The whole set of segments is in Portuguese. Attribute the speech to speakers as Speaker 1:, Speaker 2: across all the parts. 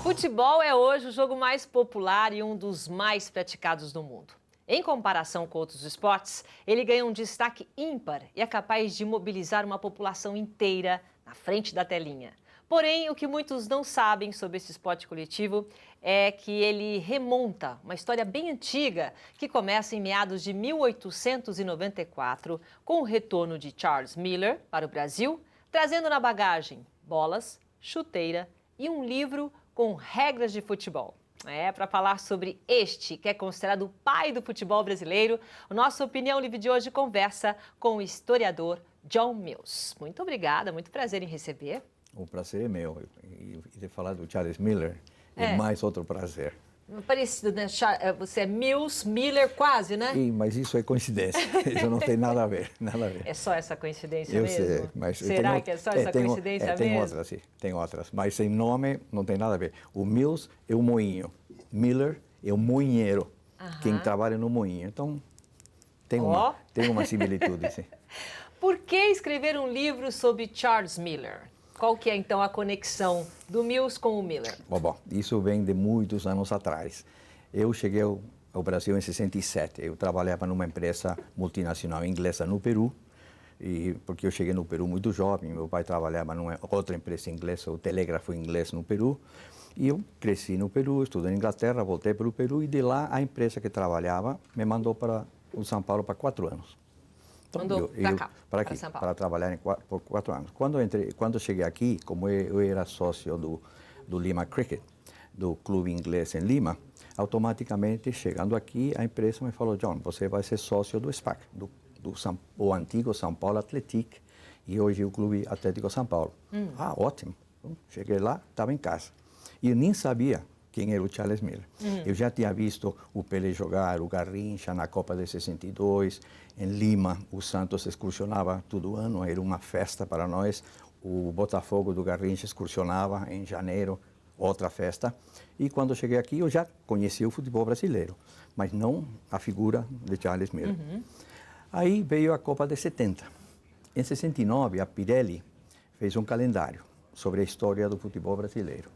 Speaker 1: Futebol é hoje o jogo mais popular e um dos mais praticados no mundo. Em comparação com outros esportes, ele ganha um destaque ímpar e é capaz de mobilizar uma população inteira na frente da telinha. Porém, o que muitos não sabem sobre esse esporte coletivo é que ele remonta uma história bem antiga que começa em meados de 1894, com o retorno de Charles Miller para o Brasil, trazendo na bagagem bolas, chuteira e um livro com regras de futebol. Para falar sobre este, que é considerado o pai do futebol brasileiro, o nosso Opinião Livre de hoje conversa com o historiador John Mills. Muito obrigada, muito prazer em receber.
Speaker 2: O prazer é meu. E de falar do Charles Miller é mais outro prazer.
Speaker 1: Parecido, né? Você é Mills, Miller, quase, né?
Speaker 2: Mas isso é coincidência. Isso não tem nada a ver, nada a ver.
Speaker 1: É só essa coincidência
Speaker 2: eu
Speaker 1: mesmo?
Speaker 2: Sei, mas
Speaker 1: será que é só essa coincidência
Speaker 2: tem
Speaker 1: mesmo?
Speaker 2: Outras, sim. Tem outras, mas sem nome não tem nada a ver. O Mills é o moinho, Miller é o moinheiro, quem trabalha no moinho. Então, tem uma similitude, sim.
Speaker 1: Por que escrever um livro sobre Charles Miller? Qual que é, então, a conexão do Mills com o Miller?
Speaker 2: Bom, isso vem de muitos anos atrás. Eu cheguei ao Brasil em 67. Eu trabalhava numa empresa multinacional inglesa no Peru, porque eu cheguei no Peru muito jovem. Meu pai trabalhava numa outra empresa inglesa, o telégrafo inglês no Peru. E eu cresci no Peru, estudei na Inglaterra, voltei para o Peru e de lá a empresa que trabalhava me mandou para o São Paulo para 4 anos.
Speaker 1: Então, mandou para aqui, São Paulo.
Speaker 2: Para trabalhar por 4 anos. Quando cheguei aqui, como eu era sócio do Lima Cricket, do clube inglês em Lima, automaticamente, chegando aqui, a empresa me falou: John, você vai ser sócio do SPAC, o antigo São Paulo Athletic, e hoje o Clube Atlético São Paulo. Ótimo. Cheguei lá, estava em casa. E eu nem sabia quem era o Charles Miller. Eu já tinha visto o Pelé jogar, o Garrincha na Copa de 62, em Lima, o Santos excursionava todo ano, era uma festa para nós. O Botafogo do Garrincha excursionava em janeiro, outra festa. E quando cheguei aqui, eu já conhecia o futebol brasileiro, mas não a figura de Charles Miller. Aí veio a Copa de 70. Em 69, a Pirelli fez um calendário sobre a história do futebol brasileiro.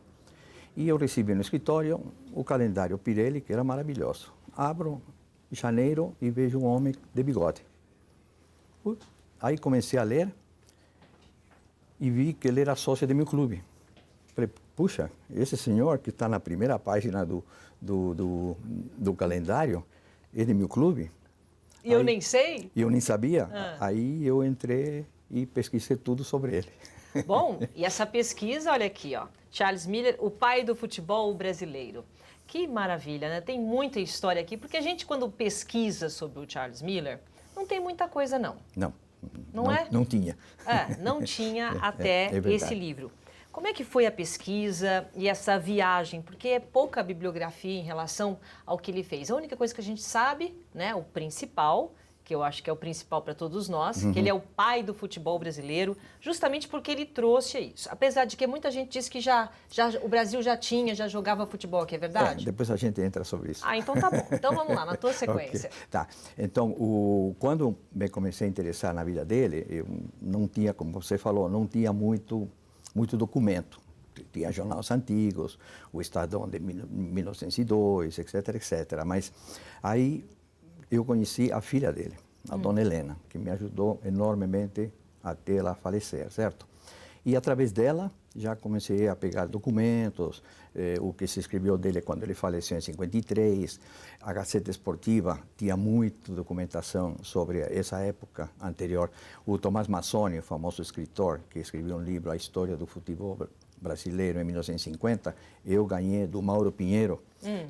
Speaker 2: E eu recebi no escritório o calendário Pirelli, que era maravilhoso. Abro janeiro e vejo um homem de bigode. Aí comecei a ler e vi que ele era sócio do meu clube. Falei, puxa, esse senhor que está na primeira página do calendário é do meu clube?
Speaker 1: E aí, eu nem sei?
Speaker 2: E eu nem sabia. Aí eu entrei e pesquisei tudo sobre ele.
Speaker 1: Bom, e essa pesquisa, olha aqui, ó, Charles Miller, o pai do futebol brasileiro. Que maravilha, né? Tem muita história aqui, porque a gente, quando pesquisa sobre o Charles Miller, não tem muita coisa, não. Não é?
Speaker 2: Não tinha.
Speaker 1: Não tinha até esse livro. Como é que foi a pesquisa e essa viagem? Porque é pouca bibliografia em relação ao que ele fez. A única coisa que a gente sabe, né, o principal, que eu acho que é o principal para todos nós, que ele é o pai do futebol brasileiro, justamente porque ele trouxe isso. Apesar de que muita gente diz que o Brasil já jogava futebol, que é verdade?
Speaker 2: Depois a gente entra sobre isso.
Speaker 1: Então tá bom. Então vamos lá, na tua sequência.
Speaker 2: Okay. Tá. Então, quando me comecei a interessar na vida dele, eu não tinha, como você falou, não tinha muito documento. Tinha jornais antigos, o Estadão de 1902, etc, etc. Mas aí eu conheci a filha dele, a Dona Helena, que me ajudou enormemente até ela falecer, certo? E através dela já comecei a pegar documentos, o que se escreveu dele quando ele faleceu em 53, a Gazeta Esportiva tinha muita documentação sobre essa época anterior. O Tomás Mazzoni, o famoso escritor que escreveu um livro, A História do Futebol Brasileiro, em 1950, eu ganhei do Mauro Pinheiro,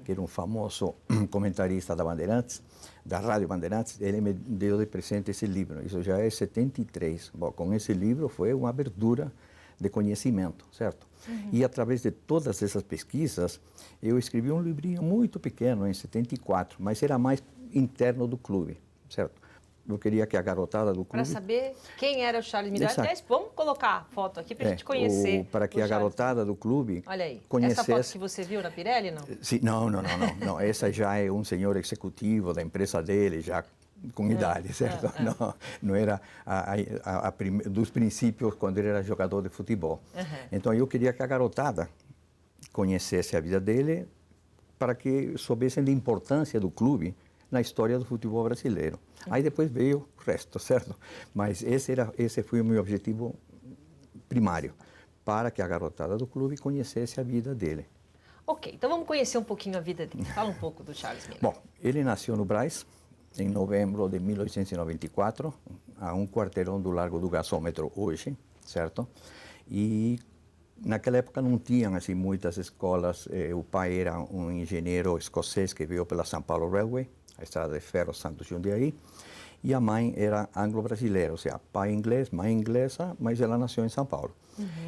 Speaker 2: que era um famoso comentarista da Bandeirantes, da Rádio Bandeirantes. Ele me deu de presente esse livro, isso já é 73. Bom, com esse livro foi uma abertura de conhecimento, certo? E através de todas essas pesquisas, eu escrevi um livrinho muito pequeno em 74, mas era mais interno do clube, certo? Eu queria que a garotada do clube...
Speaker 1: Para saber quem era o Charles Miller. Aliás, vamos colocar a foto aqui para a gente conhecer.
Speaker 2: Para que a garotada do clube...
Speaker 1: Olha aí,
Speaker 2: conhecesse...
Speaker 1: essa foto que você viu na Pirelli, não?
Speaker 2: Sim, não. Essa já é um senhor executivo da empresa dele, já com idade, certo? Não era dos princípios quando ele era jogador de futebol. Então eu queria que a garotada conhecesse a vida dele, para que soubessem da importância do clube na história do futebol brasileiro. Aí depois veio o resto, certo? Mas esse foi o meu objetivo primário, para que a garotada do clube conhecesse a vida dele.
Speaker 1: Ok, então vamos conhecer um pouquinho a vida dele. Fala um pouco do Charles Miller.
Speaker 2: Bom, ele nasceu no Brás, em novembro de 1894, a um quarteirão do Largo do Gasômetro hoje, certo? E naquela época não tinham assim muitas escolas. O pai era um engenheiro escocês que veio pela São Paulo Railway, a estrada de ferro Santos Jundiaí, e a mãe era anglo-brasileira, ou seja, pai inglês, mãe inglesa, mas ela nasceu em São Paulo.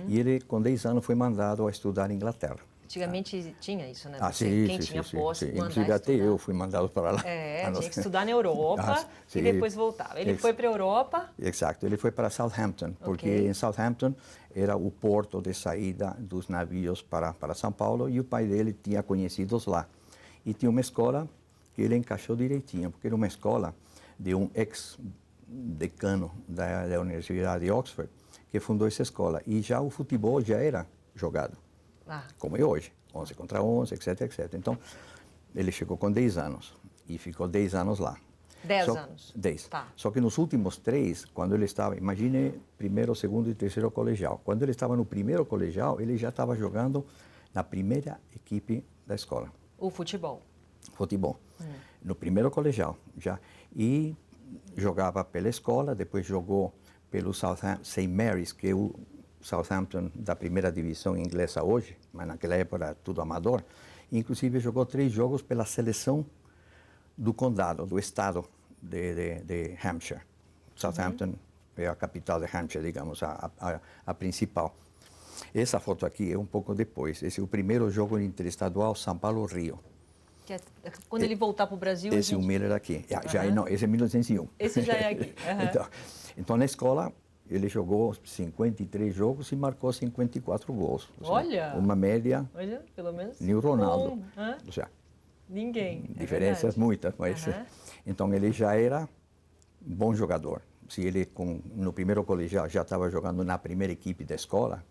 Speaker 2: E ele, com 10 anos, foi mandado a estudar na Inglaterra.
Speaker 1: Antigamente tinha isso, né?
Speaker 2: Sim,
Speaker 1: quem
Speaker 2: sim,
Speaker 1: tinha
Speaker 2: sim,
Speaker 1: posse,
Speaker 2: sim.
Speaker 1: mandar
Speaker 2: Inclusive até
Speaker 1: estudar.
Speaker 2: eu fui mandado para lá.
Speaker 1: Tinha que estudar na Europa e depois voltava. Ele foi para a Europa?
Speaker 2: Exato, ele foi para Southampton, porque em Southampton era o porto de saída dos navios para São Paulo, e o pai dele tinha conhecidos lá. E tinha uma escola que ele encaixou direitinho, porque era uma escola de um ex-decano da Universidade de Oxford, que fundou essa escola. E já o futebol já era jogado, como é hoje, 11 contra 11, etc, etc. Então, ele chegou com 10 anos e ficou 10 anos lá.
Speaker 1: 10 anos?
Speaker 2: 10.
Speaker 1: Tá.
Speaker 2: Só que nos últimos 3, quando ele estava, imagine primeiro, segundo e terceiro colegial. Quando ele estava no primeiro colegial, ele já estava jogando na primeira equipe da escola.
Speaker 1: O futebol?
Speaker 2: Futebol. No primeiro colegial, já. E jogava pela escola, depois jogou pelo St. Mary's, que é o Southampton da primeira divisão inglesa hoje, mas naquela época era tudo amador. Inclusive jogou 3 jogos pela seleção do condado, do estado de Hampshire. Southampton é a capital de Hampshire, digamos, a principal. Essa foto aqui é um pouco depois. Esse é o primeiro jogo interestadual São Paulo-Rio.
Speaker 1: Quando ele voltar para o Brasil...
Speaker 2: Esse é o Miller aqui. Não, esse é 1901.
Speaker 1: Esse já é aqui.
Speaker 2: Então, na escola, ele jogou 53 jogos e marcou 54 gols.
Speaker 1: Olha!
Speaker 2: Uma média...
Speaker 1: Olha, pelo menos...
Speaker 2: Nem o Ronaldo.
Speaker 1: Ou seja, ninguém.
Speaker 2: Diferenças muitas, mas... Então, ele já era um bom jogador. Se ele, no primeiro colegial, já estava jogando na primeira equipe da escola,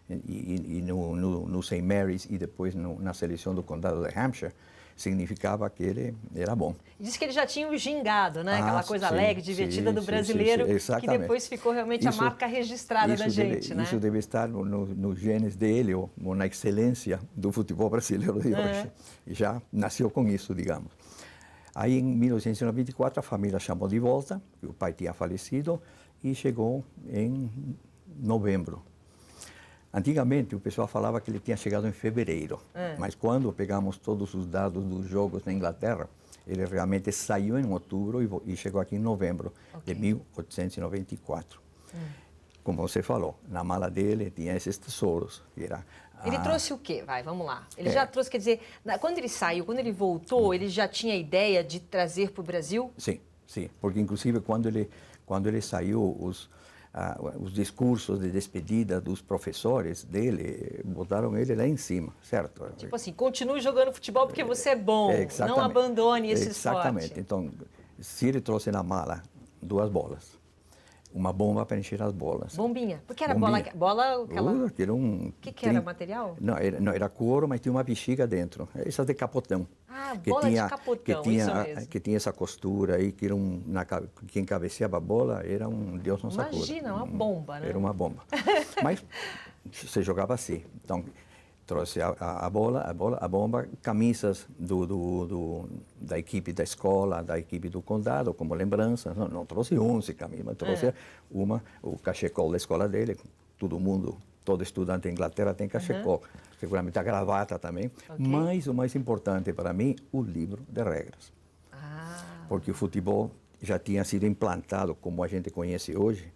Speaker 2: e no St. Mary's e depois na seleção do condado de Hampshire, significava que ele era bom.
Speaker 1: Diz que ele já tinha o gingado, né? Aquela coisa alegre, divertida do brasileiro, que depois ficou realmente a marca registrada da gente, né?
Speaker 2: Isso deve estar nos genes dele, ou na excelência do futebol brasileiro de hoje. E já nasceu com isso, digamos. Aí, em 1924, a família chamou de volta, o pai tinha falecido, e chegou em novembro. Antigamente, o pessoal falava que ele tinha chegado em fevereiro, mas quando pegamos todos os dados dos jogos na Inglaterra, ele realmente saiu em outubro e chegou aqui em novembro de 1894. Como você falou, na mala dele tinha esses tesouros.
Speaker 1: Ele trouxe o quê? Vamos lá. Ele já trouxe, quer dizer, quando ele saiu, quando ele voltou, ele já tinha a ideia de trazer para o Brasil?
Speaker 2: Sim, porque inclusive quando ele saiu, os discursos de despedida dos professores dele, botaram ele lá em cima, certo?
Speaker 1: Tipo assim, continue jogando futebol porque você é bom, não abandone esse esporte.
Speaker 2: Exatamente. Então, se ele trouxe na mala 2 bolas, uma bomba para encher as bolas.
Speaker 1: Bombinha? Porque era bola aquela...
Speaker 2: Era um...
Speaker 1: O que era material?
Speaker 2: Não, era couro, mas tinha uma bexiga dentro. Essas de capotão.
Speaker 1: Bola de capotão, isso mesmo.
Speaker 2: Que tinha essa costura aí, que era quem cabeceava a bola era um Deus não sacuda.
Speaker 1: Imagina, uma bomba, né?
Speaker 2: Era uma bomba. Mas você jogava assim. Então, trouxe a bomba, camisas da equipe da escola, da equipe do condado, como lembrança. Não trouxe 11 camisas, mas trouxe o cachecol da escola dele. Todo estudante da Inglaterra tem cachecol. Seguramente a gravata também. Mas o mais importante para mim, o livro de regras. Porque o futebol já tinha sido implantado, como a gente conhece hoje,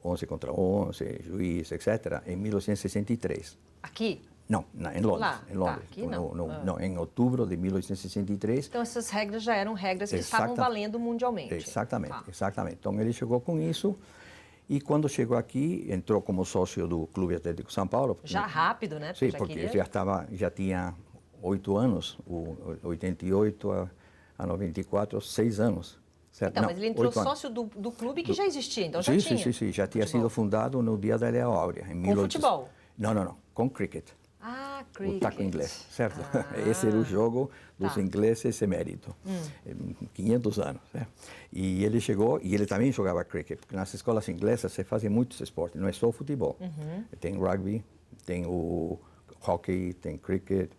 Speaker 2: 11 contra 11, juiz, etc., em 1963.
Speaker 1: Aqui?
Speaker 2: Não, em Londres.
Speaker 1: Lá,
Speaker 2: em Londres.
Speaker 1: Aqui não.
Speaker 2: Não, em outubro de 1863.
Speaker 1: Então essas regras já eram regras que estavam valendo mundialmente.
Speaker 2: Exatamente. Então ele chegou com isso e quando chegou aqui entrou como sócio do Clube Atlético São Paulo.
Speaker 1: Já rápido, né?
Speaker 2: Sim, porque já tinha 8 anos, 88 a 94, 6 anos. Certo?
Speaker 1: Então, mas ele entrou sócio do clube que já existia, então já tinha.
Speaker 2: Sim, já tinha sido fundado no dia da Lei Áurea.
Speaker 1: Com futebol?
Speaker 2: Não, com cricket. o taco inglês, certo?
Speaker 1: Ah,
Speaker 2: Esse era o jogo dos
Speaker 1: tá.
Speaker 2: ingleses emérito, 500 anos. Né? E ele chegou, e ele também jogava cricket, porque nas escolas inglesas se fazem muitos esportes, não é só futebol. Tem rugby, tem o hockey, tem cricket,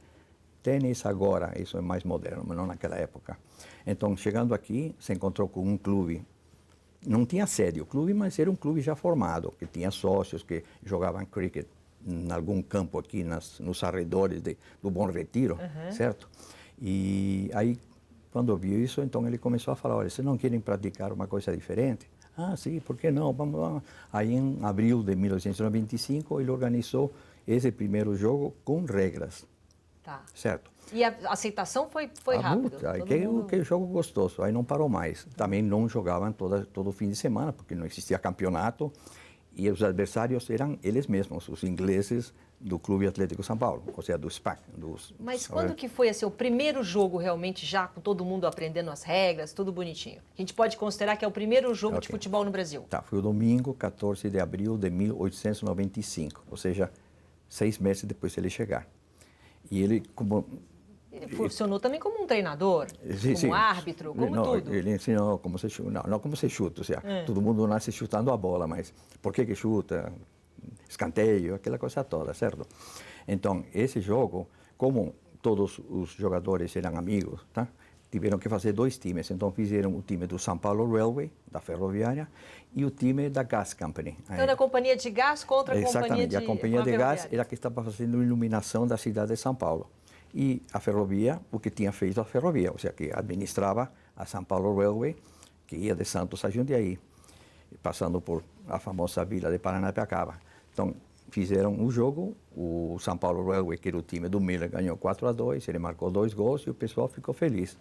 Speaker 2: tênis agora, isso é mais moderno, mas não naquela época. Então, chegando aqui, se encontrou com um clube. Não tinha sede o clube, mas era um clube já formado, que tinha sócios que jogavam cricket em algum campo aqui nos arredores do Bom Retiro, certo? E aí, quando viu isso, então ele começou a falar, olha, vocês não querem praticar uma coisa diferente? Ah, sim, por que não? Vamos lá. Aí, em abril de 1995, ele organizou esse primeiro jogo com regras,
Speaker 1: Tá.
Speaker 2: certo?
Speaker 1: E a aceitação foi rápido?
Speaker 2: Aí
Speaker 1: Todo
Speaker 2: que jogo gostoso, aí não parou mais. Também não jogavam todo fim de semana, porque não existia campeonato, e os adversários eram eles mesmos, os ingleses do Clube Atlético São Paulo, ou seja, do SPAC.
Speaker 1: Mas quando que foi assim, o primeiro jogo realmente já com todo mundo aprendendo as regras, tudo bonitinho? A gente pode considerar que é o primeiro jogo de futebol no Brasil?
Speaker 2: Tá, foi o domingo, 14 de abril de 1895, ou seja, 6 meses depois de ele chegar. E ele, como...
Speaker 1: Ele funcionou também como um treinador, como árbitro, como tudo.
Speaker 2: Ele ensinou como se chuta, não como se chuta, ou seja, todo mundo nasce chutando a bola, mas por que chuta? Escanteio, aquela coisa toda, certo? Então, esse jogo, como todos os jogadores eram amigos, tá? Tiveram que fazer 2 times. Então, fizeram o time do São Paulo Railway, da ferroviária, e o time da Gas Company.
Speaker 1: Então, da companhia de gás contra a companhia de...
Speaker 2: Exatamente, a companhia de gás era a que estava fazendo iluminação da cidade de São Paulo. E a ferrovia, o que tinha feito a ferrovia, ou seja, que administrava a São Paulo Railway, que ia de Santos a Jundiaí, passando por a famosa vila de Paranapiacaba. Então, fizeram o jogo, o São Paulo Railway, que era o time do Miller, ganhou 4-2, ele marcou 2 gols e o pessoal ficou feliz.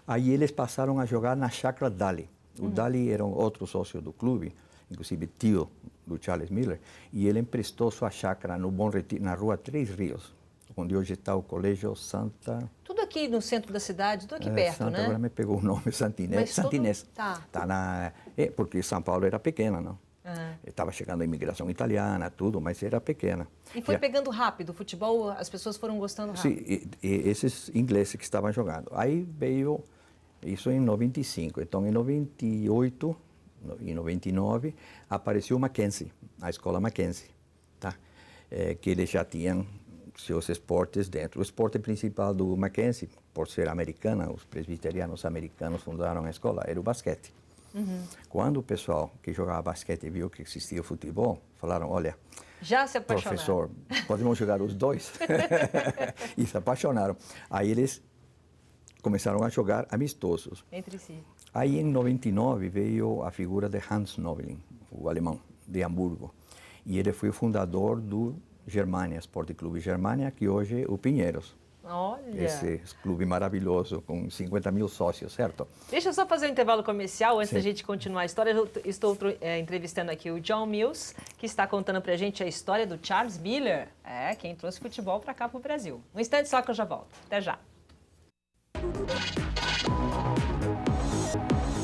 Speaker 2: Aí eles passaram a jogar na Chácara Dali. O Dali era um outro sócio do clube, inclusive tio do Charles Miller, e ele emprestou sua chácara no Bom Retiro, na rua Três Rios, onde hoje está o Colégio Santa...
Speaker 1: Tudo aqui no centro da cidade, tudo aqui perto,
Speaker 2: Santa,
Speaker 1: né?
Speaker 2: Agora me pegou o nome, Santinés. Santinés.
Speaker 1: Tá.
Speaker 2: Porque São Paulo era pequena, não? Estava chegando a imigração italiana, tudo, mas era pequena.
Speaker 1: E foi pegando rápido, o futebol, as pessoas foram gostando rápido.
Speaker 2: Sim, e esses ingleses que estavam jogando. Aí veio, isso em 95, então em 98 e 99 apareceu o Mackenzie, a escola Mackenzie, tá? Que eles já tinham seus esportes dentro. O esporte principal do Mackenzie, por ser americana, os presbiterianos americanos fundaram a escola, era o basquete. Quando o pessoal que jogava basquete viu que existia o futebol, falaram, olha,
Speaker 1: já se apaixonaram.
Speaker 2: Professor, podemos jogar os dois? E se apaixonaram. Aí eles começaram a jogar amistosos.
Speaker 1: Entre si.
Speaker 2: Aí em 99 veio a figura de Hans Noblin, o alemão, de Hamburgo. E ele foi o fundador do Germania, Esporte Clube Germania, que hoje é o Pinheiros.
Speaker 1: Olha!
Speaker 2: Esse clube maravilhoso, com 50 mil sócios, certo?
Speaker 1: Deixa eu só fazer um intervalo comercial antes
Speaker 2: Sim.
Speaker 1: da gente continuar a história. Eu estou entrevistando aqui o John Mills, que está contando pra gente a história do Charles Miller, quem trouxe futebol para cá pro Brasil. Um instante só que eu já volto. Até já.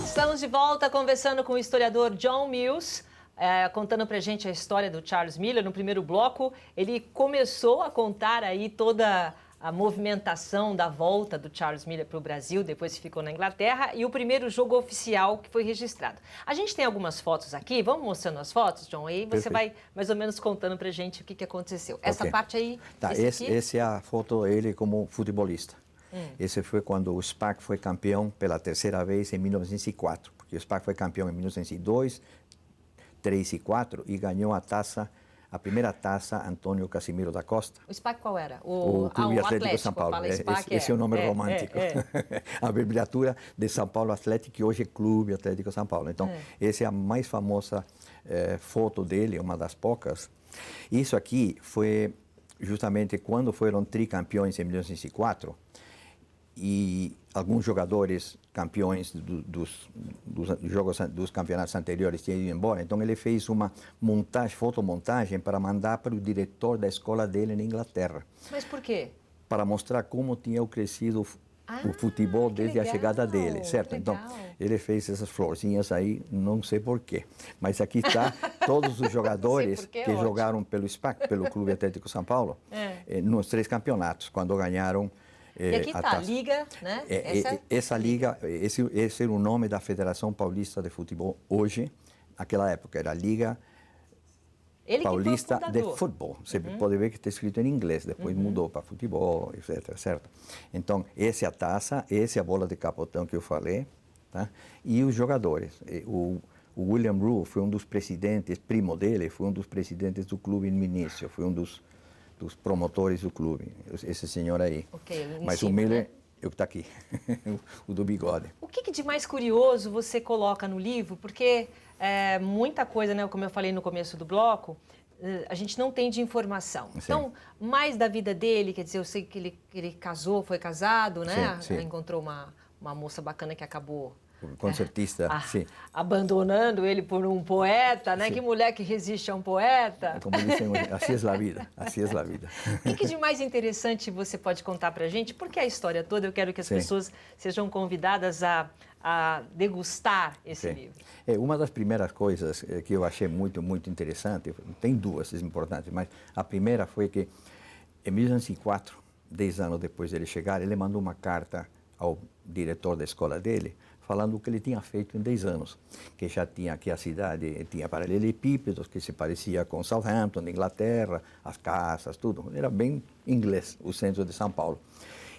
Speaker 1: Estamos de volta conversando com o historiador John Mills, contando pra gente a história do Charles Miller. No primeiro bloco, ele começou a contar aí toda a movimentação da volta do Charles Miller para o Brasil, depois ficou na Inglaterra, e o primeiro jogo oficial que foi registrado. A gente tem algumas fotos aqui, vamos mostrando as fotos, John, aí você vai mais ou menos contando pra gente o que aconteceu. Essa parte aí...
Speaker 2: Tá, essa é a foto dele como futebolista. Esse foi quando o SPAC foi campeão pela 3ª vez em 1904, porque o SPAC foi campeão em 1902, 3 e 4 e ganhou a primeira taça Antônio Casimiro da Costa.
Speaker 1: O SPAC qual era?
Speaker 2: O Clube Atlético São Paulo. Esse é o nome romântico. A abreviatura de São Paulo Atlético, que hoje é Clube Atlético São Paulo. Então, essa é a mais famosa foto dele, uma das poucas. Isso aqui foi justamente quando foram tricampeões em 1904 e alguns jogadores campeões dos campeonatos anteriores tinham ido embora. Então ele fez uma fotomontagem para mandar para o diretor da escola dele na Inglaterra.
Speaker 1: Mas por quê?
Speaker 2: Para mostrar como tinha crescido o futebol desde a
Speaker 1: legal,
Speaker 2: chegada dele, certo?
Speaker 1: que
Speaker 2: Então,
Speaker 1: legal.
Speaker 2: ele fez essas florzinhas aí, não sei porquê. Mas aqui está todos os jogadores
Speaker 1: porquê,
Speaker 2: que
Speaker 1: ótimo.
Speaker 2: jogaram pelo SPAC, pelo Clube Atlético São Paulo, nos 3 campeonatos, quando ganharam
Speaker 1: E aqui está, a Liga, né?
Speaker 2: Essa liga, esse era o nome da Federação Paulista de Futebol hoje. Naquela época era a Liga Paulista de Futebol. Você pode ver que está escrito em inglês, depois mudou para futebol, etc. Certo? Então, essa é a taça, essa é a bola de capotão que eu falei, tá? E os jogadores. O William Rue foi um dos presidentes, primo dele, foi um dos presidentes do clube no início, foi um dos promotores do clube, esse senhor aí.
Speaker 1: Okay,
Speaker 2: mas o Miller, né? Eu que está aqui, o do bigode.
Speaker 1: O que de mais curioso você coloca no livro? Porque muita coisa, né, como eu falei no começo do bloco, a gente não tem de informação. Sim. Então, mais da vida dele, quer dizer, eu sei que ele casou, foi casado, né? Sim. Encontrou uma moça bacana que acabou...
Speaker 2: Concertista, sim.
Speaker 1: Abandonando ele por um poeta, né? Sim. Que mulher que resiste a um poeta.
Speaker 2: Como dizem, assim é a vida, assim é a vida.
Speaker 1: O que de mais interessante você pode contar para a gente? Porque a história toda, eu quero que as pessoas sejam convidadas a degustar esse livro.
Speaker 2: Uma das primeiras coisas que eu achei muito, muito interessante, tem duas importantes, mas a primeira foi que em 1904, 10 anos depois dele chegar, ele mandou uma carta ao diretor da escola dele, falando o que ele tinha feito em 10 anos, que já tinha que a cidade tinha paralelepípedos, que se parecia com Southampton, na Inglaterra, as casas, tudo. Era bem inglês, o centro de São Paulo.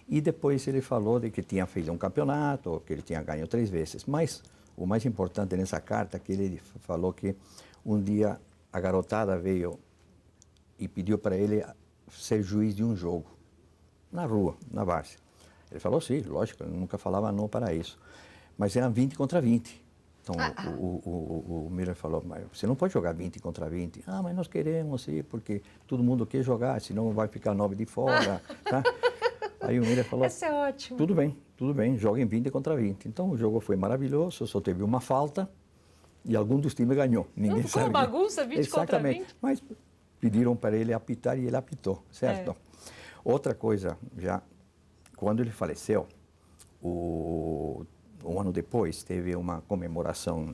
Speaker 2: E depois ele falou de que tinha feito um campeonato, que ele tinha ganho 3 vezes. Mas o mais importante nessa carta é que ele falou que um dia a garotada veio e pediu para ele ser juiz de um jogo, na rua, na várzea. Ele falou sim, lógico, ele nunca falava não para isso. Mas eram 20 contra 20. Então o Miller falou, mas você não pode jogar 20 contra 20. Ah, mas nós queremos sim, porque todo mundo quer jogar, senão vai ficar 9 de fora. Tá? Aí o Miller falou,
Speaker 1: essa é ótimo.
Speaker 2: Tudo bem, joguem 20 contra 20. Então o jogo foi maravilhoso, só teve uma falta e algum dos times ganhou. Ninguém
Speaker 1: ficou uma bagunça, 20
Speaker 2: Exatamente.
Speaker 1: Contra 20?
Speaker 2: Mas pediram para ele apitar e ele apitou, certo? Outra coisa, já quando ele faleceu, um ano depois, teve uma comemoração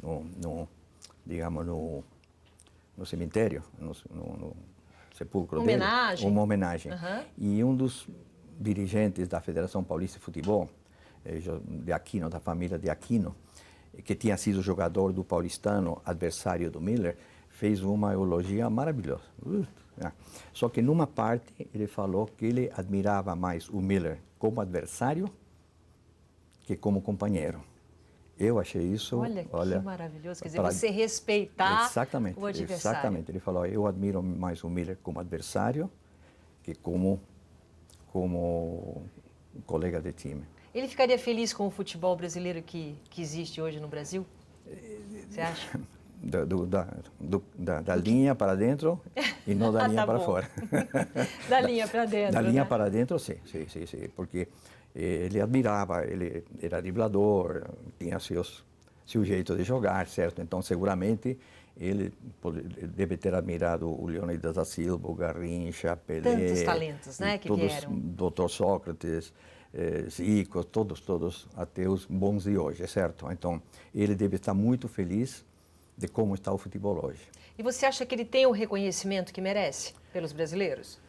Speaker 2: no cemitério, no sepulcro dele. Uma homenagem. E um dos dirigentes da Federação Paulista de Futebol, de Aquino, da família de Aquino, que tinha sido jogador do Paulistano, adversário do Miller, fez uma elogia maravilhosa. Só que numa parte ele falou que ele admirava mais o Miller como adversário que como companheiro. Eu achei isso...
Speaker 1: Olha que maravilhoso, quer dizer, você respeitar o adversário.
Speaker 2: Exatamente, ele falou, eu admiro mais o Miller como adversário que como colega de time.
Speaker 1: Ele ficaria feliz com o futebol brasileiro que existe hoje no Brasil? Você acha?
Speaker 2: Da linha para dentro e não da linha para fora.
Speaker 1: Da linha para dentro,
Speaker 2: Da linha para dentro, sim, porque ele admirava, ele era driblador, tinha seu jeito de jogar, certo? Então, seguramente, ele deve ter admirado o Leônidas da Silva, o Garrincha, Pelé...
Speaker 1: Tantos talentos, né, que vieram.
Speaker 2: Dr. Sócrates, Zico, todos até os bons de hoje, certo? Então, ele deve estar muito feliz de como está o futebol hoje.
Speaker 1: E você acha que ele tem o reconhecimento que merece pelos brasileiros?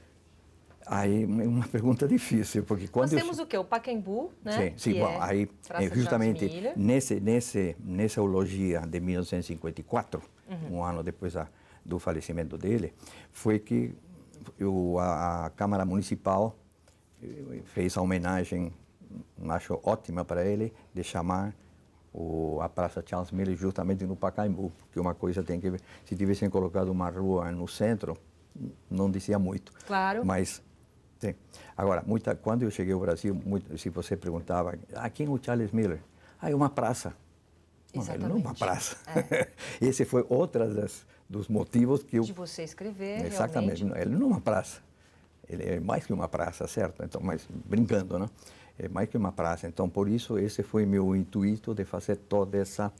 Speaker 2: Aí é uma pergunta difícil, porque quando...
Speaker 1: Nós temos o quê? O Pacaembu, né?
Speaker 2: Sim, bom, aí justamente nessa eulogia de 1954, um ano depois do falecimento dele, foi que a Câmara Municipal fez a homenagem, acho ótima para ele, de chamar a Praça Charles Miller justamente no Pacaembu, porque uma coisa tem que ver, se tivessem colocado uma rua no centro, não dizia muito.
Speaker 1: Claro.
Speaker 2: Mas, sim. Agora, quando eu cheguei ao Brasil, se você perguntava, quem é o Charles Miller? É uma praça.
Speaker 1: Exatamente.
Speaker 2: Não é uma praça. Esse foi outro dos motivos que eu...
Speaker 1: De você escrever,
Speaker 2: exatamente.
Speaker 1: Realmente.
Speaker 2: Ele não é uma praça. Ele é mais que uma praça, certo? Então, mas brincando, né? É mais que uma praça. Então, por isso, esse foi meu intuito de fazer toda essa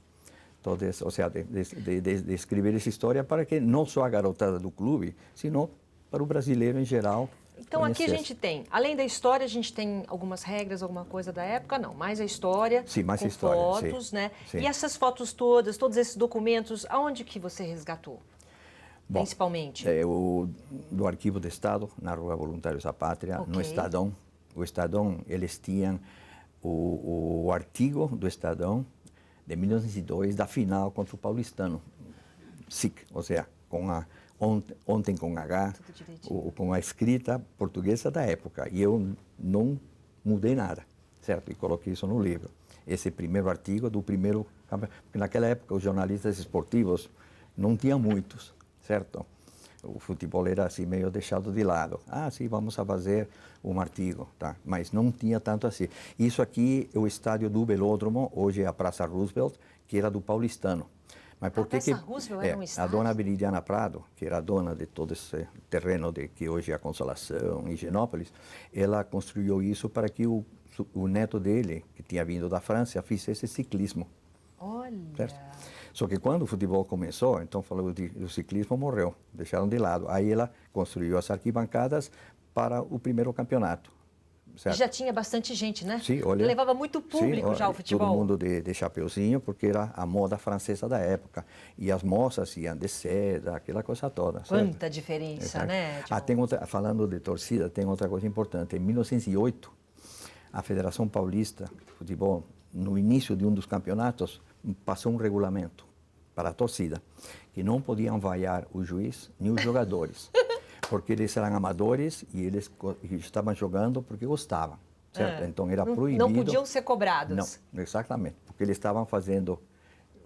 Speaker 2: ou seja, de escrever essa história para que não só a garotada do clube, sino para o brasileiro em geral
Speaker 1: Então aqui a gente tem, além da história, a gente tem algumas regras, alguma coisa da época? Não, mais a história,
Speaker 2: sim, mais
Speaker 1: com
Speaker 2: história,
Speaker 1: fotos,
Speaker 2: sim,
Speaker 1: né?
Speaker 2: sim.
Speaker 1: E essas fotos todas, todos esses documentos, aonde que você resgatou?
Speaker 2: Bom,
Speaker 1: Principalmente?
Speaker 2: do Arquivo do Estado, na Rua Voluntários da Pátria, no
Speaker 1: Ok.
Speaker 2: Estadão. O Estadão, eles tinham o artigo do Estadão de 1902, da final contra o Paulistano. SIC, ou seja, com ontem com H,
Speaker 1: Tudo direitinho.
Speaker 2: com a escrita portuguesa da época. E eu não mudei nada, certo? E coloquei isso no livro. Esse primeiro artigo do primeiro campeonato. Porque naquela época os jornalistas esportivos não tinham muitos, certo? O futebol era assim meio deixado de lado. Ah, sim, vamos fazer um artigo, tá? Mas não tinha tanto assim. Isso aqui é o estádio do Velódromo, hoje é a Praça Roosevelt, que era do Paulistano. Mas por que
Speaker 1: Praça Roosevelt era um
Speaker 2: a
Speaker 1: estádio?
Speaker 2: dona Viridiana Prado, que era a dona de todo esse terreno que hoje é a Consolação, Higienópolis, ela construiu isso para que o neto dele, que tinha vindo da França, fizesse ciclismo.
Speaker 1: Olha!
Speaker 2: Certo? Só que quando o futebol começou, então falou o ciclismo morreu, deixaram de lado. Aí ela construiu as arquibancadas para o primeiro campeonato. Certo?
Speaker 1: E já tinha bastante gente, né?
Speaker 2: Sim, olha,
Speaker 1: Levava muito público
Speaker 2: sim,
Speaker 1: já o futebol.
Speaker 2: Todo mundo de chapeuzinho, porque era a moda francesa da época. E as moças iam de seda, aquela coisa toda.
Speaker 1: Quanta
Speaker 2: certo?
Speaker 1: diferença,
Speaker 2: Exato.
Speaker 1: né?
Speaker 2: Tem outra, falando de torcida, tem outra coisa importante. Em 1908, a Federação Paulista de Futebol, no início de um dos campeonatos, passou um regulamento para a torcida, que não podiam vaiar o juiz nem os jogadores, porque eles eram amadores e eles estavam jogando porque gostavam, certo? Então era proibido.
Speaker 1: Não podiam ser cobrados.
Speaker 2: Não, exatamente, porque eles estavam fazendo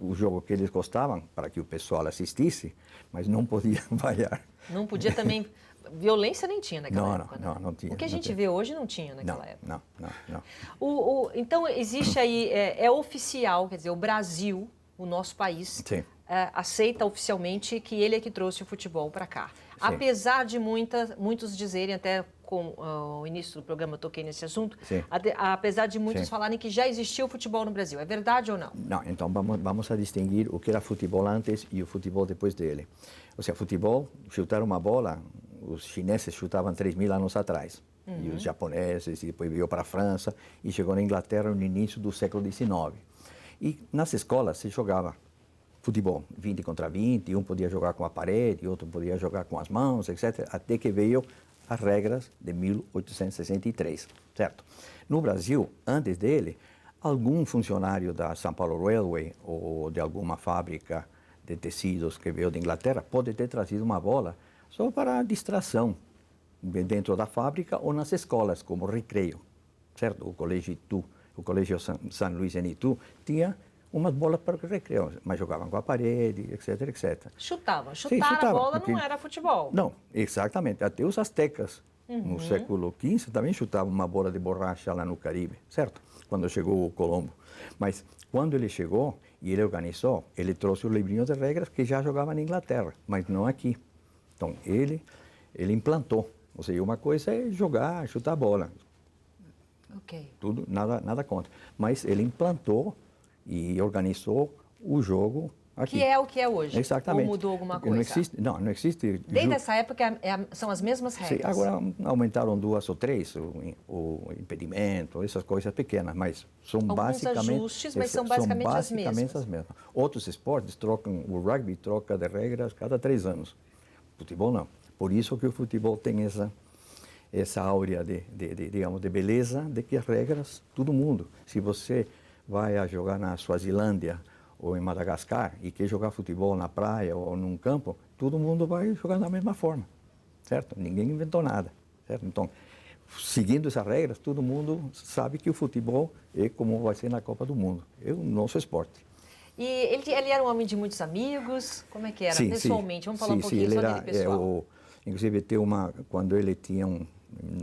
Speaker 2: o jogo que eles gostavam para que o pessoal assistisse, mas não podiam vaiar.
Speaker 1: Não podia também... Violência nem tinha naquela época, né?
Speaker 2: Não tinha.
Speaker 1: O que a gente vê hoje não tinha naquela época.
Speaker 2: Não.
Speaker 1: Então, existe aí, é oficial, quer dizer, o Brasil, o nosso país, aceita oficialmente que ele é que trouxe o futebol para cá. Sim. Apesar de muitos dizerem, até com o início do programa eu toquei nesse assunto, apesar de muitos falarem que já existia o futebol no Brasil. É verdade ou não?
Speaker 2: Não, então vamos a distinguir o que era futebol antes e o futebol depois dele. Ou seja, futebol, chutar uma bola, os chineses chutavam 3.000 anos atrás. E os japoneses, e depois veio para a França e chegou na Inglaterra no início do século XIX. E nas escolas se jogava futebol, 20 contra 20, um podia jogar com a parede, outro podia jogar com as mãos, etc., até que veio as regras de 1863, certo? No Brasil, antes dele, algum funcionário da São Paulo Railway ou de alguma fábrica de tecidos que veio da Inglaterra pode ter trazido uma bola só para distração, dentro da fábrica ou nas escolas, como recreio, certo? O Colégio Itu, o Colégio São Luís em Itu, tinha umas bolas para recreio, mas jogavam com a parede, etc, etc.
Speaker 1: Chutavam.
Speaker 2: Sim,
Speaker 1: a bola porque... não era futebol.
Speaker 2: Não, exatamente. Até os astecas, no século XV, também chutavam uma bola de borracha lá no Caribe, certo? Quando chegou o Colombo. Mas quando ele chegou e ele organizou, ele trouxe o livrinho de regras que já jogava na Inglaterra, mas não aqui. Então, ele implantou. Ou seja, uma coisa é jogar, chutar a bola.
Speaker 1: Ok.
Speaker 2: Tudo, nada contra. Mas ele implantou e organizou o jogo aqui.
Speaker 1: Que é o que é hoje.
Speaker 2: Exatamente.
Speaker 1: Ou mudou alguma coisa?
Speaker 2: Não existe.
Speaker 1: Desde essa época são as mesmas regras.
Speaker 2: Sim, agora aumentaram 2 ou 3, o impedimento, essas coisas pequenas, mas são
Speaker 1: alguns
Speaker 2: basicamente...
Speaker 1: ajustes, mas são basicamente as mesmas.
Speaker 2: Outros esportes trocam, o rugby troca de regras cada 3 anos. Futebol não. Por isso que o futebol tem essa áurea digamos, de beleza, de que as regras, todo mundo. Se você vai a jogar na Suazilândia ou em Madagascar e quer jogar futebol na praia ou num campo, todo mundo vai jogar da mesma forma, certo? Ninguém inventou nada, certo? Então, seguindo essas regras, todo mundo sabe que o futebol é como vai ser na Copa do Mundo, é o nosso esporte.
Speaker 1: E ele era um homem de muitos amigos? Como é que era, pessoalmente? Vamos falar um pouquinho só dele pessoal.
Speaker 2: Inclusive, quando ele tinha,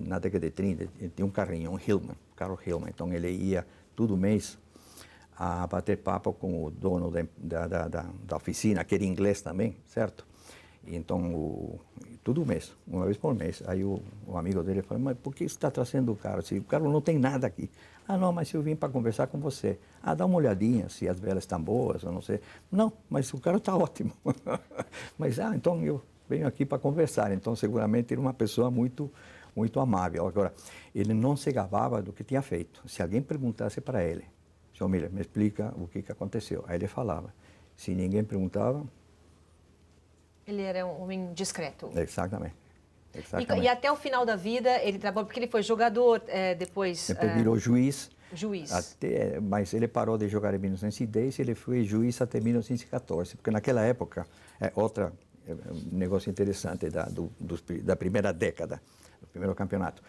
Speaker 2: na década de 30, ele tinha um carrinho, um Hillman, carro Hillman. Então, ele ia todo mês a bater papo com o dono da oficina, que era inglês também, certo? E então, todo mês, uma vez por mês. Aí o amigo dele falou, mas por que você está trazendo o carro? Se o carro não tem nada aqui. Ah, não, mas eu vim para conversar com você. Ah, dá uma olhadinha se as velas estão boas, ou não sei. Não, mas o carro está ótimo. Mas, então eu venho aqui para conversar. Então, seguramente, era uma pessoa muito muito amável. Agora, ele não se gabava do que tinha feito. Se alguém perguntasse para ele, João Miller, me explica o que aconteceu. Aí ele falava. Se ninguém perguntava...
Speaker 1: Ele era um homem discreto.
Speaker 2: Exatamente.
Speaker 1: E até o final da vida, ele trabalhou, porque ele foi jogador, depois...
Speaker 2: Depois virou juiz.
Speaker 1: Juiz.
Speaker 2: Mas ele parou de jogar em 1910 e ele foi juiz até 1914. Porque naquela época, outro negócio interessante da primeira década, do primeiro campeonato.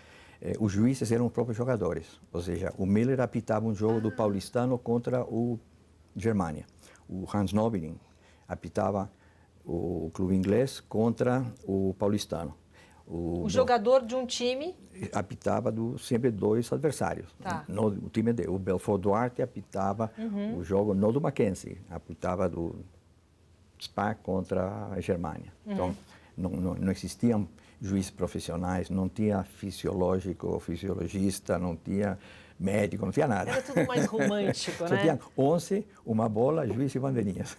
Speaker 2: Os juízes eram os próprios jogadores. Ou seja, o Miller apitava um jogo do Paulistano contra o Germania. O Hans Nobiling apitava o clube inglês contra o Paulistano.
Speaker 1: O jogador de um time...
Speaker 2: apitava sempre dois adversários.
Speaker 1: Tá.
Speaker 2: O time dele. O Belfort Duarte apitava o jogo, não do Mackenzie, apitava do Spa contra a Germânia. Então, não existiam juízes profissionais, não tinha fisiologista, não tinha médico, não tinha nada.
Speaker 1: Era tudo mais romântico, né?
Speaker 2: Só tinha 11, uma bola, juiz e bandeirinhas.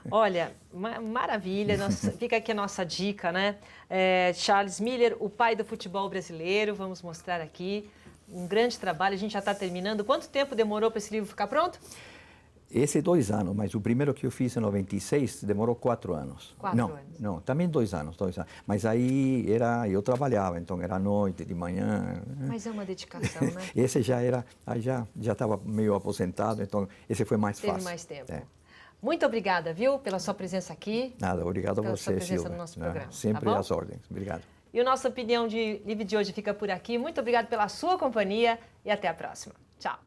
Speaker 1: Olha, maravilha, fica aqui a nossa dica, né? Charles Miller, o pai do futebol brasileiro, vamos mostrar aqui. Um grande trabalho, a gente já está terminando. Quanto tempo demorou para esse livro ficar pronto?
Speaker 2: Esse 2 anos, mas o primeiro que eu fiz em 96 demorou 4 anos.
Speaker 1: 4 anos?
Speaker 2: Não, também 2 anos, 2 anos. Mas aí eu trabalhava, então era à noite, de manhã.
Speaker 1: Mas é uma dedicação, né?
Speaker 2: Esse já estava meio aposentado, então esse foi mais fácil.
Speaker 1: Teve mais tempo. Muito obrigada, viu, pela sua presença aqui.
Speaker 2: Nada, obrigado a você,
Speaker 1: Silvia. Pela sua presença no nosso programa.
Speaker 2: Sempre
Speaker 1: tá
Speaker 2: às ordens. Obrigado.
Speaker 1: E o nosso Opinião de Livre de hoje fica por aqui. Muito obrigado pela sua companhia e até a próxima. Tchau.